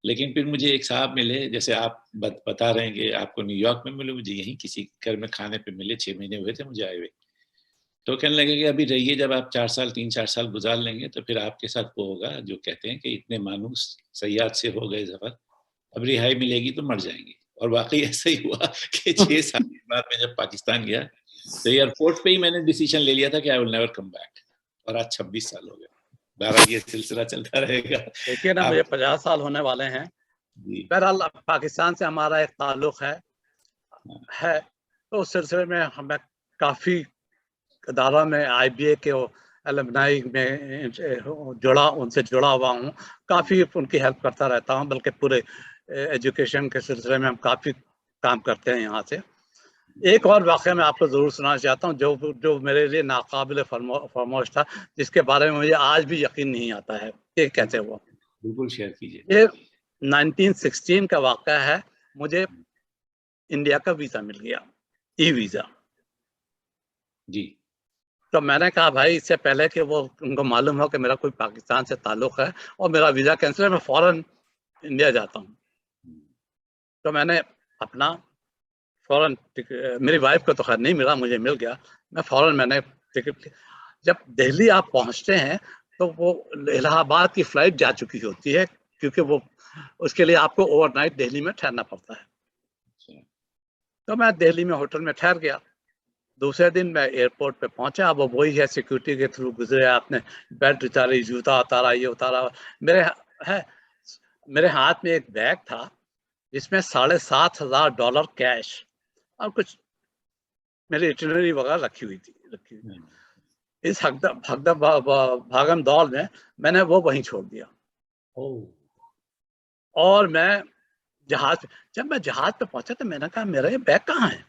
लेकिन फिर मुझे एक साहब मिले, जैसे आप बता रहे हैं कि आपको न्यूयॉर्क में मिले, मुझे यहीं किसी घर में खाने पे मिले, 6 महीने हुए थे मुझे आए हुए। तो कहने लगे कि अभी रहिए, जब आप 3-4 साल गुजार लेंगे तो फिर आपके साथ वो होगा जो कहते हैं कि इतने मानूस सयाद से हो गए सफर, अब रिहाई मिलेगी तो मर जाएंगे। और वाकई ऐसा ही हुआ कि 6 साल के बाद मैं जब पाकिस्तान गया तो एयरपोर्ट पे ही मैंने डिसीजन ले लिया था कि I will never come back, और आज 26 साल हो गए। बहरहाल ये सिलसिला चलता रहेगा। देखिए ना, मुझे 50 साल होने वाले हैं। बहरहाल पाकिस्तान से हमारा एक ताल्लुक है, तो उस सिलसिले में हमें काफ़ी इदारा में IBA के एलुमनाई में उनसे जुड़ा हुआ हूँ, काफ़ी उनकी हेल्प करता रहता हूँ, बल्कि पूरे एजुकेशन के सिलसिले में हम काफ़ी काम करते हैं यहाँ से। एक और वाक़या मैं आपको ज़रूर सुनाना चाहता हूँ जो मेरे लिए नाकाबिल फरामोश था, जिसके बारे में मुझे आज भी यकीन नहीं आता है कि कैसे हुआ। बिल्कुल शेयर कीजिए। ये 1916 का वाक़या है। मुझे इंडिया का वीज़ा मिल गया, ई-वीज़ा जी। तो मैंने कहा भाई इससे पहले कि वो उनको मालूम हो कि मेरा कोई पाकिस्तान से ताल्लुक़ है और मेरा वीज़ा कैंसिल है, मैं फ़ौरन इंडिया जाता हूँ। तो मैंने अपना फ़ौरन मेरी वाइफ को तो खैर नहीं मिला, मुझे मिल गया। मैं फ़ौरन मैंने टिकट, जब दिल्ली आप पहुँचते हैं तो वो इलाहाबाद की फ़्लाइट जा चुकी होती है, क्योंकि वो उसके लिए आपको ओवरनाइट दिल्ली में ठहरना पड़ता है। तो मैं दिल्ली में होटल में ठहर गया। दूसरे दिन मैं एयरपोर्ट पे पहुंचा। अब वही है, सिक्योरिटी के थ्रू गुजरे, आपने बेल्ट उतारी, जूता उतारा, ये उतारा। मेरे हाथ में एक बैग था जिसमें $7,500 कैश और कुछ मेरी इटिनरी वगैरह रखी हुई थी। इस भागम दौड़ में मैंने वो वहीं छोड़ दिया। और मैं जब मैं जहाज पे पहुंचा तो मैंने कहा मेरा ये बैग कहाँ है?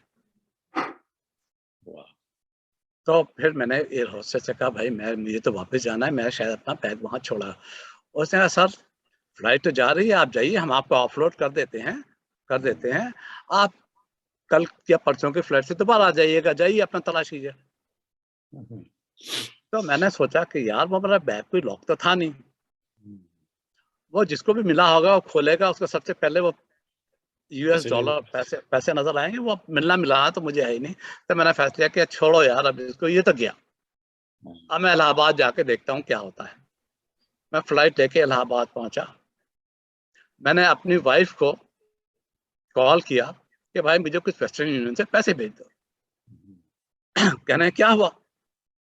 तो फिर मैंने एयर होस्टेस से कहा भाई मुझे तो वापस जाना है, मैं शायद अपना बैग वहां छोड़ा। उसने कहा सर फ्लाइट तो जा रही है, आप जाइए, हम आपको ऑफलोड कर देते हैं, आप कल या परसों की फ्लाइट से दोबारा आ जाइएगा, जाइए अपना तलाश कीजिए। तो मैंने सोचा कि यार वो मेरा बैग कोई लॉक तो था नहीं, वो जिसको भी मिला होगा वो खोलेगा, उसको सबसे पहले वो US डॉलर पैसे नजर आएंगे, वो मिला तो मुझे है ही नहीं। तो मैंने फैसला किया छोड़ो यार, अब इसको, ये तो गया, अब मैं इलाहाबाद जाके देखता हूँ क्या होता है। मैं फ्लाइट लेके इलाहाबाद पहुंचा। मैंने अपनी वाइफ को कॉल किया कि भाई मुझे कुछ वेस्टर्न यूनियन से पैसे भेज दो। कहने क्या हुआ?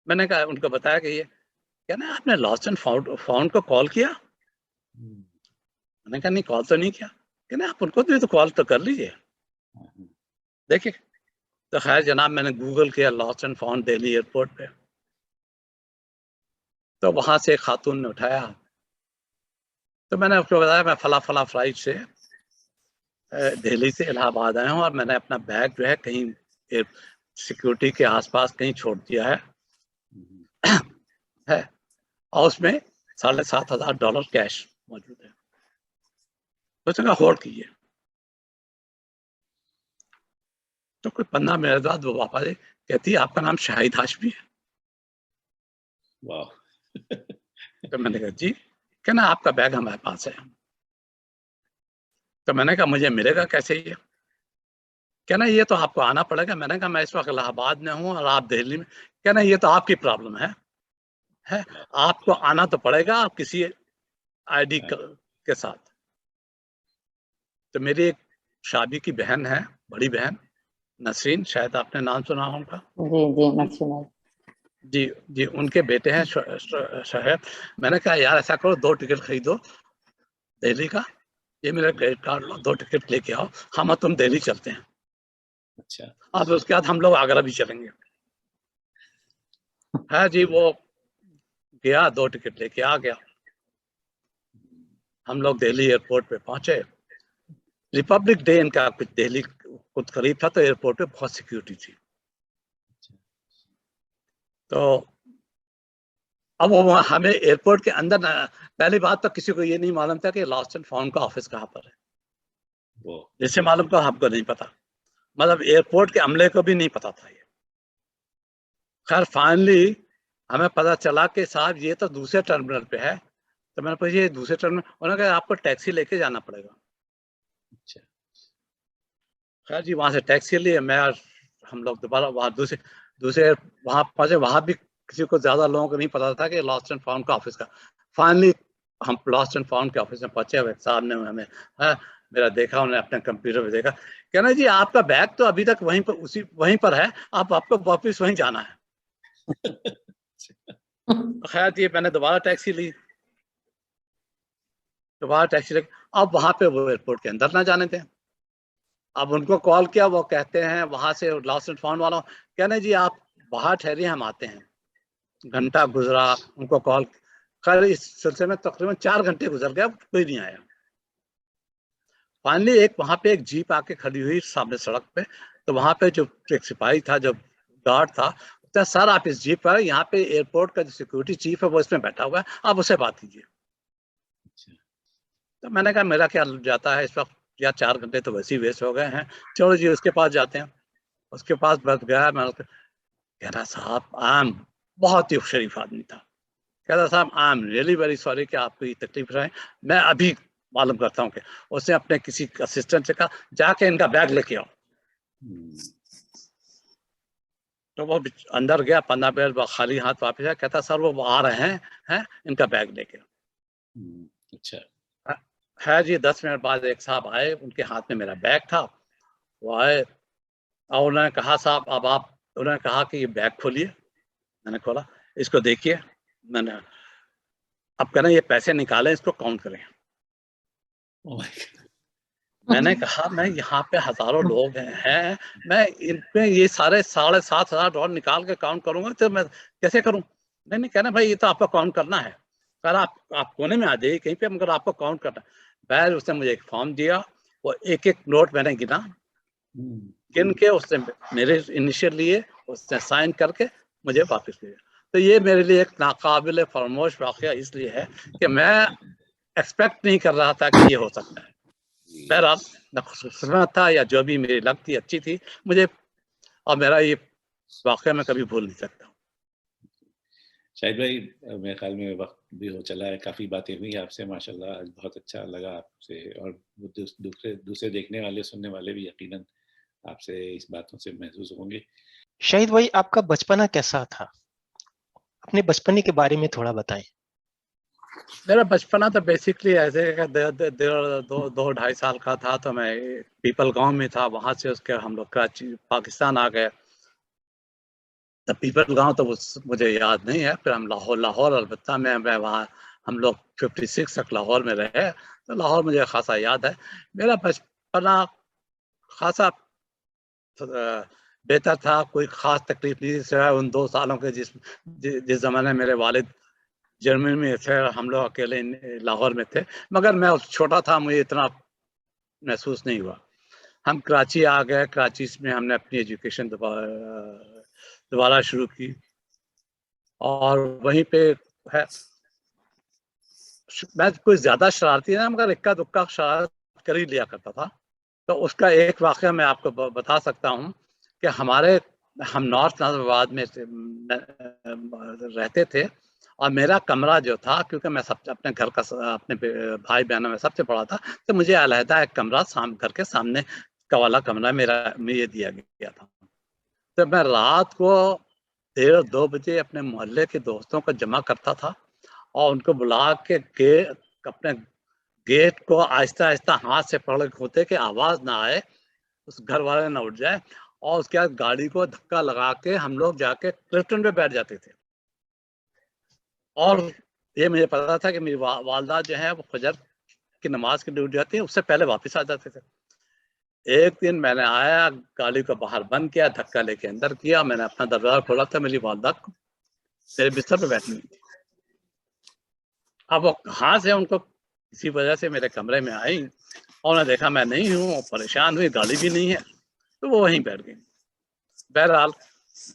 मैंने कहा, उनको बताया कि ये कहना आपने लॉस्ट एंड फाउंड को कॉल किया? मैंने कहा नहीं, कॉल तो नहीं किया। कहना आप उनको भी तो कॉल तो कर लीजिए, देखिए। तो खैर जनाब मैंने गूगल किया lost and found Delhi airport पे, तो वहां से एक खातून ने उठाया। तो मैंने उसको बताया मैं फला फ्लाइट से दिल्ली से इलाहाबाद आया हूँ और मैंने अपना बैग जो है कहीं सिक्योरिटी के आसपास कहीं छोड़ दिया है और उसमें $7,500 कैश मौजूद है। तो उसने कहा होल्ड कीजिए। तो कोई 15 मिनट बाद वो वापस आई, कहती है आपका नाम शाहिद हाशमी है? तो मैंने कहा जी। कहना आपका बैग हमारे पास है। तो मैंने कहा मुझे मिलेगा कैसे ये? कहना ये तो आपको आना पड़ेगा। मैंने कहा मैं इस वक्त इलाहाबाद में हूँ और आप दिल्ली में। कहना ये तो आपकी प्रॉब्लम है आपको आना तो पड़ेगा आप किसी ID के साथ। तो मेरी एक शादी की बहन है, बड़ी बहन नसरीन, शायद आपने नाम सुना होगा। जी नसरीन जी, उनके बेटे हैं शहर। मैंने कहा यार ऐसा करो 2 टिकट खरीदो दिल्ली का, ये मेरा क्रेडिट कार्ड लो, 2 टिकट लेके आओ, हम और तुम दिल्ली चलते हैं। अच्छा। अब उसके बाद हम लोग आगरा भी चलेंगे। है जी, वो गया, 2 टिकट लेके आ गया। हम लोग दिल्ली एयरपोर्ट पे पहुंचे। रिपब्लिक डे इनका कुछ दिल्ली कुछ करीब था, तो एयरपोर्ट पे बहुत सिक्योरिटी थी। तो अब वो हमें एयरपोर्ट के अंदर पहली बात तो किसी को ये नहीं मालूम था कि लॉस्ट एंड फाउंड का ऑफिस कहाँ पर है। जैसे मालूम था हमको नहीं पता, मतलब एयरपोर्ट के अमले को भी नहीं पता था ये। खैर फाइनली हमें पता चला कि साहब ये तो दूसरे टर्मिनल पे है। तो मैंने पूछा ये दूसरे टर्मिनल? उन्होंने कहा आपको टैक्सी लेके जाना पड़ेगा। अच्छा। खैर जी वहां से टैक्सी लिए, मैं और हम लोग दोबारा वहाँ दूसरे वहां पहुंचे। वहां भी किसी को ज्यादा लोगों को नहीं पता था कि लॉस्ट एंड फाउंड का ऑफिस का। फाइनली हम लॉस्ट एंड फाउंड के ऑफिस में पहुंचे हुए। साहब ने हमें मेरा देखा, उन्होंने अपने कंप्यूटर पे देखा। कहना जी आपका बैग तो अभी तक वहीं पर है, आपको वापिस वहीं जाना है। खैर जी मैंने दोबारा टैक्सी ली, अब वहां पे वो एयरपोर्ट के अंदर ना जाने थे। अब उनको कॉल किया, वो कहते हैं वहां से लॉस्ट एंड फाउंड वालों, कहने जी आप बाहर ठहरिए हम आते हैं। घंटा गुजरा, उनको कॉल। खैर इस सिलसिले में तकरीबन 4 घंटे गुजर गया, कोई नहीं आया। फाइनली वहां पे एक जीप आके खड़ी हुई सामने सड़क पे। तो वहां पे जो एक सिपाही था, जो गार्ड था, तो सर आप इस जीप पर, यहाँ पे एयरपोर्ट का जो सिक्योरिटी चीफ है वो इसमें बैठा हुआ है, आप उससे बात कीजिए। तो मैंने कहा मेरा क्या जाता है इस वक्त, या 4 घंटे तो वैसे ही वेस्ट हो गए हैं, चलो जी उसके पास जाते हैं। उसके पास बस गया मैं, कह रहा साहब बहुत ही शरीफ आदमी था। कह रहा साहब I am really very sorry कि आपको ये तकलीफ रहे, मैं अभी मालूम करता हूँ। कि उसने अपने किसी असिस्टेंट से कहा जाके इनका बैग लेके आओ। तो वो अंदर गया, 15 मिनट बाद खाली हाथ वापस आया, कहता सर वो आ रहे हैं इनका बैग लेके। अच्छा। है जी 10 मिनट बाद एक साहब आए, उनके हाथ में मेरा बैग था। वो आए और उन्होंने कहा साहब अब आप, उन्होंने कहा कि ये बैग खोलिए। मैंने खोला, इसको देखिए। मैंने अब कहना ये पैसे निकालें, इसको काउंट करें। मैंने कहा मैं यहाँ पे हजारों लोग हैं, मैं इन पे ये सारे $7,500 निकाल के काउंट करूंगा तो मैं कैसे करूं? नहीं कहना भाई ये तो आपको काउंट करना है, कल आप कोने में आ जाइए कहीं पे, मगर आपको काउंट करना है। बैल उसने मुझे एक फॉर्म दिया, वो एक एक नोट मैंने गिना, गिन के उसने मेरे इनिशियल लिए, उसने साइन करके मुझे वापस लिया। तो ये मेरे लिए एक नाकाबिल फरामोश वाकया इसलिए है कि मैं एक्सपेक्ट नहीं कर रहा था कि ये हो सकता है। बहरहाल न खुशकिस्मत था या जो भी मेरी लक थी अच्छी थी मुझे, और मेरा ये वाकया मैं कभी भूल नहीं सकता। शाहिद भाई, मेरे ख्याल में वक्त भी हो चला है, काफ़ी बातें हुई आपसे माशाल्लाह, आज बहुत अच्छा लगा आपसे, और दूसरे देखने वाले सुनने वाले भी यकीनन आपसे इस बातों से महसूस होंगे। शाहिद भाई, आपका बचपना कैसा था? अपने बचपने के बारे में थोड़ा बताएं। मेरा बचपना तो बेसिकली ऐसे है, 2-2.5 साल का था तो मैं पीपल गांव में था, वहां से उसके हम लोग कराची पाकिस्तान आ गए। तो पीपल गांव तो मुझे याद नहीं है। फिर हम लाहौर अलबत्ता मैं वहाँ हम लोग 56 तक लाहौर में रहे, तो लाहौर मुझे खासा याद है। मेरा बचपना खासा बेहतर था, कोई खास तकलीफ नहीं, सिवाय उन 2 सालों के जिस जमाने मेरे वालिद जर्मनी में थे, हम लोग अकेले लाहौर में थे। मगर मैं छोटा था, मुझे इतना महसूस नहीं हुआ। हम कराची आ गए, कराची में हमने अपनी एजुकेशन दोबारा शुरू की, और वहीं पे है मैं कोई ज्यादा शरारती ना, मगर इक्का दुक्का शरारत कर ही लिया करता था। तो उसका एक वाक़या मैं आपको बता सकता हूँ कि हम नॉर्थ नाजिबाबाद में रहते थे, और मेरा कमरा जो था, क्योंकि मैं अपने घर का अपने भाई बहनों में सबसे बड़ा था, तो मुझे अलहदा एक कमरा घर के सामने का वाला कमरा में ये दिया गया था। तो मैं रात को 1:30-2 बजे अपने मोहल्ले के दोस्तों को जमा करता था, और उनको बुला के अपने गेट को आहिस्ता आहिस्ता हाथ से पकड़ के होते कि आवाज ना आए, उस घर वाले ना उठ जाए, और उसके बाद गाड़ी को धक्का लगा के हम लोग जाके क्लिफ्टन पे बैठ जाते थे। और ये मुझे पता था कि मेरी वालदा जो है वो फजर की नमाज के लिए उठ जाती है, उससे पहले वापस आ जाते थे। एक दिन मैंने आया, गाड़ी को बाहर बंद किया, धक्का लेके अंदर किया, मैंने अपना दरवाजा खोला था, मेरी वालदा मेरे बिस्तर पे बैठी हुई थी। अब वो कहाँ से उनको किसी वजह से मेरे कमरे में आई, और उन्होंने देखा मैं नहीं हूँ, परेशान हुई, गाड़ी भी नहीं है, तो वो वहीं बैठ गई। बहरहाल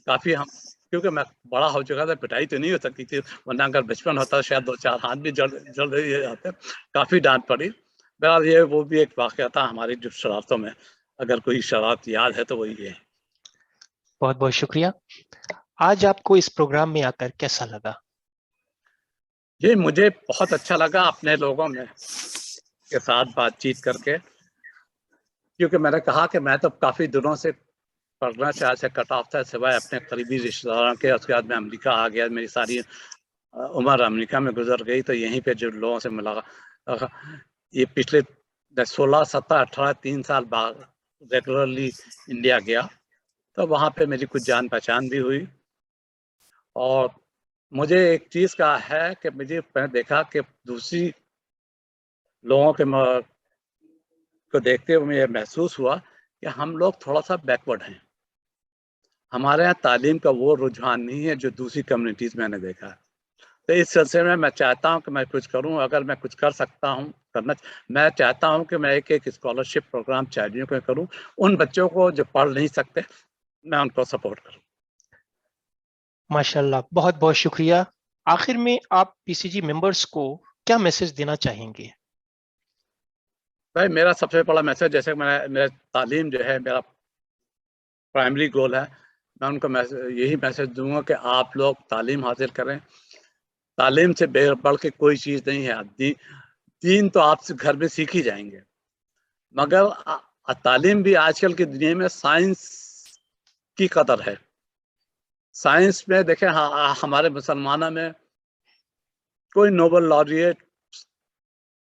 काफ़ी हम, क्योंकि मैं बड़ा हो चुका था, पिटाई तो नहीं हो सकती थी, वरना अगर बचपन होता शायद 2-4 हाथ भी जल जाते, काफ़ी डांट पड़ी। बहरहाल ये वो भी एक वाक़या था हमारी जो शरारतों में, अगर कोई शरारत याद है तो वही है। बहुत बहुत शुक्रिया। आज आपको इस प्रोग्राम में आकर कैसा लगा? ये मुझे बहुत अच्छा लगा अपने लोगों में के साथ बातचीत करके, क्योंकि मैंने कहा कि मैं तो काफ़ी दिनों से पढ़ना चाह से कट ऑफ था, सिवाय अपने करीबी रिश्तेदारों के। उसके बाद मैं अमेरिका आ गया, मेरी सारी उम्र अमेरिका में गुजर गई, तो यहीं पे जो लोगों से मिला, ये पिछले 16, 17, 18, 3 साल बाद रेगुलरली इंडिया गया, तो वहाँ पे मेरी कुछ जान पहचान भी हुई। और मुझे एक चीज़ का है कि मैंने देखा कि दूसरी लोगों के को देखते हुए मुझे महसूस हुआ कि हम लोग थोड़ा सा बैकवर्ड हैं। हमारे यहाँ तालीम का वो रुझान नहीं है जो दूसरी कम्युनिटीज़ में मैंने देखा है। तो इस सिलसिले में मैं चाहता हूँ कि मैं कुछ करूँ, अगर मैं कुछ कर सकता हूँ मैं चाहता हूँ कि मैं एक स्कॉलरशिप प्रोग्राम चाहिए को करूँ, उन बच्चों को जो पढ़ नहीं सकते, मैं उनको सपोर्ट करूँ। माशाल्लाह, बहुत बहुत शुक्रिया। आखिर में आप पीसीजी मेंबर्स को क्या मैसेज देना चाहेंगे? भाई मेरा सबसे बड़ा मैसेज, जैसे मेरा तालीम जो है मेरा प्राइमरी गोल है, मैं उनको यही मैसेज दूंगा कि आप लोग तालीम हासिल करें। तालीम से बढ़ के कोई चीज़ नहीं है। दीन तो आपसे घर में सीख ही जाएंगे, मगर तालीम भी आजकल की दुनिया में साइंस की कदर है। साइंस में देखें, हमारे मुसलमानों में कोई नोबेल लॉरिएट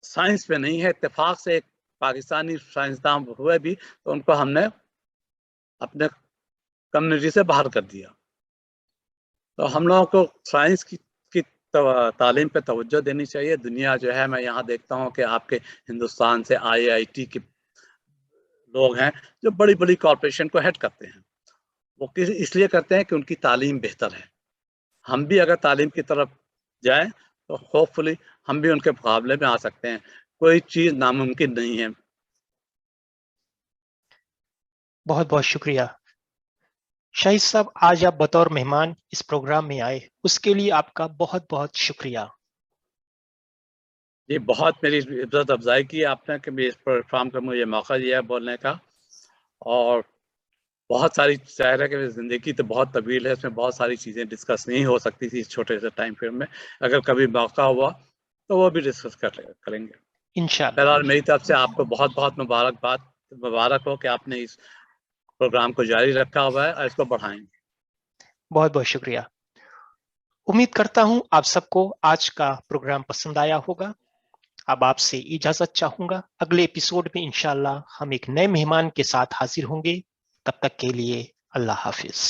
साइंस में नहीं है। इत्तेफाक से एक पाकिस्तानी साइंसदान हुए भी, तो उनको हमने अपने कम्युनिटी से बाहर कर दिया। तो हम लोगों को साइंस की तालीम पे तवज्जो देनी चाहिए। दुनिया जो है, मैं यहाँ देखता हूँ कि आपके हिंदुस्तान से IIT के लोग हैं जो बड़ी बड़ी कॉरपोरेशन को हेड करते हैं। वो इसलिए करते हैं कि उनकी तालीम बेहतर है। हम भी अगर तालीम की तरफ जाएं तो होपफुली हम भी उनके मुकाबले में आ सकते हैं। कोई चीज नामुमकिन नहीं है। बहुत बहुत शुक्रिया शाहिद साहब, आज आप बतौर मेहमान इस प्रोग्राम में आए, उसके लिए आपका बहुत बहुत शुक्रिया। ये बहुत मेरी इज्जत अफजाई की आपने कि इस प्लेटफॉर्म का मुझे मौका दिया बोलने का। और बहुत सारी ज़ाहिर है कि ज़िंदगी तो बहुत तवील है, इसमें बहुत सारी चीज़ें डिस्कस नहीं हो सकती थी इस छोटे से टाइम फ्रेम में। अगर कभी मौका हुआ तो वो भी डिस्कस करेंगे इंशाल्लाह। बहरहाल मेरी तरफ से आपको बहुत बहुत मुबारक हो कि आपने इस प्रोग्राम को जारी रखा हुआ है और इसको बढ़ाएंगे। बहुत बहुत शुक्रिया। उम्मीद करता हूं आप सबको आज का प्रोग्राम पसंद आया होगा। अब आपसे इजाजत चाहूंगा। अगले एपिसोड में इंशाल्लाह हम एक नए मेहमान के साथ हाजिर होंगे। तब तक के लिए अल्लाह हाफिज।